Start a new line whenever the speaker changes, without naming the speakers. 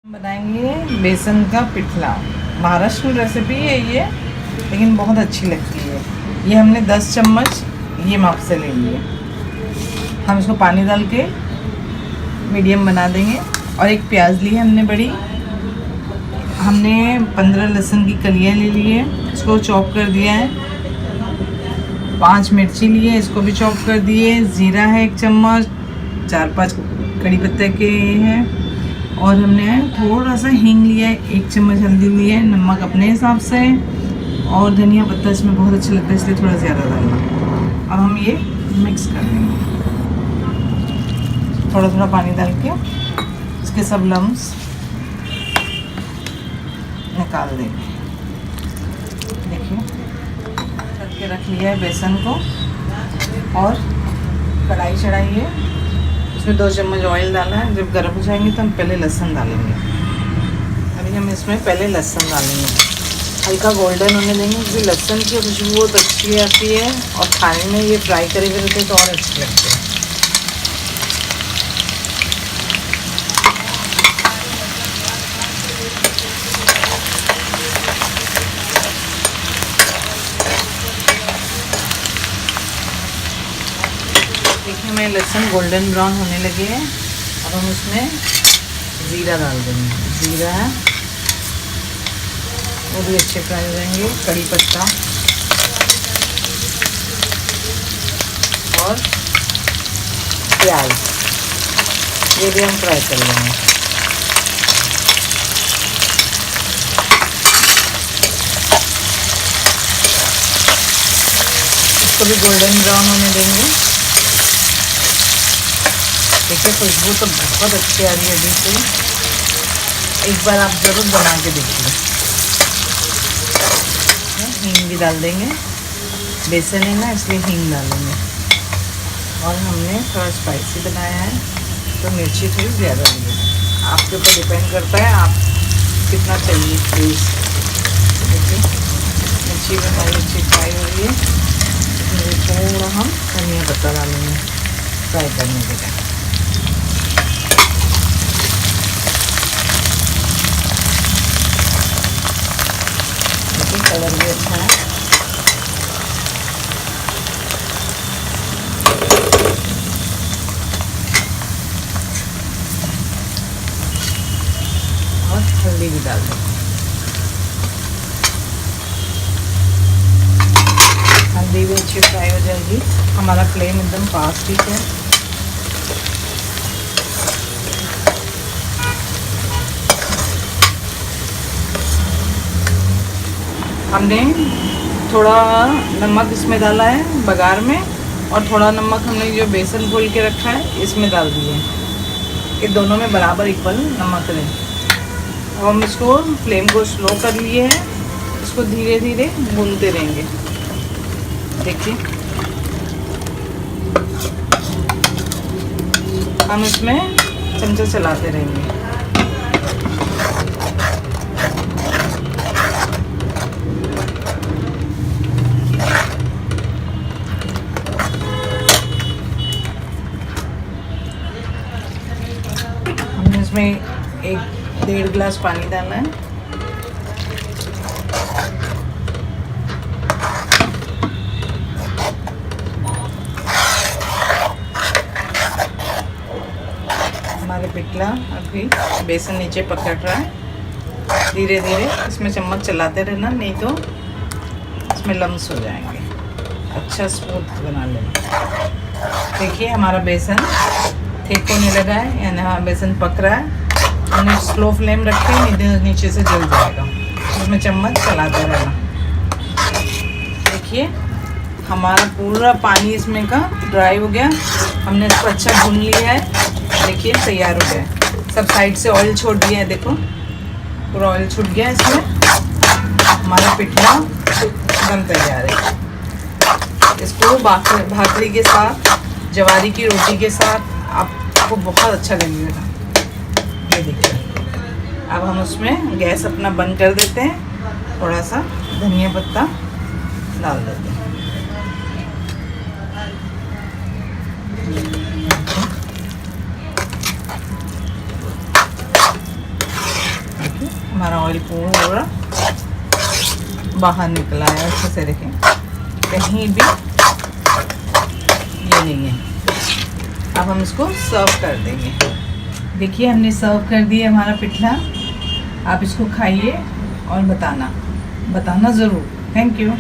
बनाएंगे बेसन का पिठला। महाराष्ट्र रेसिपी है ये, लेकिन बहुत अच्छी लगती है। ये हमने 10 चम्मच ये माप से ले लिए। हम इसको पानी डाल के मीडियम बना देंगे। और एक प्याज ली है हमने बड़ी। हमने 15 लहसुन की कलियाँ ले ली है, इसको चॉप कर दिया है। 5 मिर्ची ली है, इसको भी चॉप कर दिए। ज़ीरा है 1 चम्मच, 4-5 कड़ी पत्ते के हैं। और हमने थोड़ा सा हींग लिया है, 1 चम्मच हल्दी ली है, नमक अपने हिसाब से। और धनिया पत्ता इसमें बहुत अच्छा लगता है, इसलिए थोड़ा ज़्यादा डालना। अब हम ये मिक्स कर देंगे, थोड़ा थोड़ा पानी डाल के इसके सब लम्स निकाल देंगे। देखिए करके रख लिया है बेसन को। और कढ़ाई चढ़ाई है, इसमें 2 चम्मच ऑयल डाला है। जब गर्म हो जाएंगे तो हम पहले लहसुन डालेंगे। अभी हम इसमें पहले लहसुन डालेंगे, हल्का गोल्डन होने देंगे, क्योंकि लहसुन की खुशबू बहुत अच्छी आती है और खाने में ये फ्राई करे हुए रहते तो और अच्छे लगते हैं। देखिए मैं लहसुन गोल्डन ब्राउन होने लगे हैं। अब हम इसमें ज़ीरा डाल देंगे। ज़ीरा है वो भी अच्छे फ्राई हो जाएंगे। कड़ी पत्ता और प्याज, ये भी हम फ्राई कर लेंगे। इसको भी गोल्डन ब्राउन होने देंगे। देखिए खुशबू तो बहुत अच्छी आ रही है अभी से। एक बार आप ज़रूर बना के देखिए। हींग भी डाल देंगे, बेसन है ना इसलिए हींग डालेंगे। और हमने थोड़ा स्पाइसी बनाया है तो मिर्ची थोड़ी ज़्यादा लगेगी। आपके ऊपर डिपेंड करता है आप कितना चाहिए टेस्ट। देखिए मिर्ची भी हमारी अच्छी फ्राई हो रही है। इसमें थोड़ा हम धनिया पत्ता डालेंगे फ्राई करने के लिए। कलर भी अच्छा है। और हल्दी भी डाल दें। हल्दी भी अच्छी फ्राई हो जाएगी। हमारा फ्लेम एकदम फास्ट ही है। हमने थोड़ा नमक इसमें डाला है बघार में, और थोड़ा नमक हमने जो बेसन घोल के रखा है इसमें डाल दिए कि दोनों में बराबर इक्वल नमक रहे। अब हम इसको फ्लेम को स्लो कर लिए हैं, इसको धीरे धीरे भूनते रहेंगे। देखिए हम इसमें चमचा चलाते रहेंगे। इसमें 1-1.5 गिलास पानी डालना है। हमारे पिठला अभी बेसन नीचे पकड़ रहा है। धीरे धीरे इसमें चम्मच चलाते रहना, नहीं तो इसमें लम्स हो जाएंगे। अच्छा स्मूथ बना लेना। देखिए हमारा बेसन थिक होने लगा है, यानी हाँ बेसन पक रहा है। हमने स्लो फ्लेम रखी, नहीं तो नीचे से जल जाएगा। उसमें चम्मच चलाते रहना। देखिए हमारा पूरा पानी इसमें का ड्राई हो गया। हमने इसको अच्छा भून लिया है। देखिए तैयार हो गया है। सब साइड से ऑयल छोड़ दिया है। देखो पूरा ऑयल छूट गया है इसमें। हमारा पिठला एकदम तैयार है। इसको भाकरी के साथ, ज्वारी की रोटी के साथ आपको बहुत अच्छा लगेगा। ये देखिए अब हम उसमें गैस अपना बंद कर देते हैं। थोड़ा सा धनिया पत्ता डाल देते हैं। हमारा ऑयल पूरा बाहर निकला है अच्छे से, देखें कहीं भी ये नहीं है। अब हम इसको सर्व कर देंगे। देखिए हमने सर्व कर दिया हमारा पिठला। आप इसको खाइए और बताना ज़रूर। Thank you.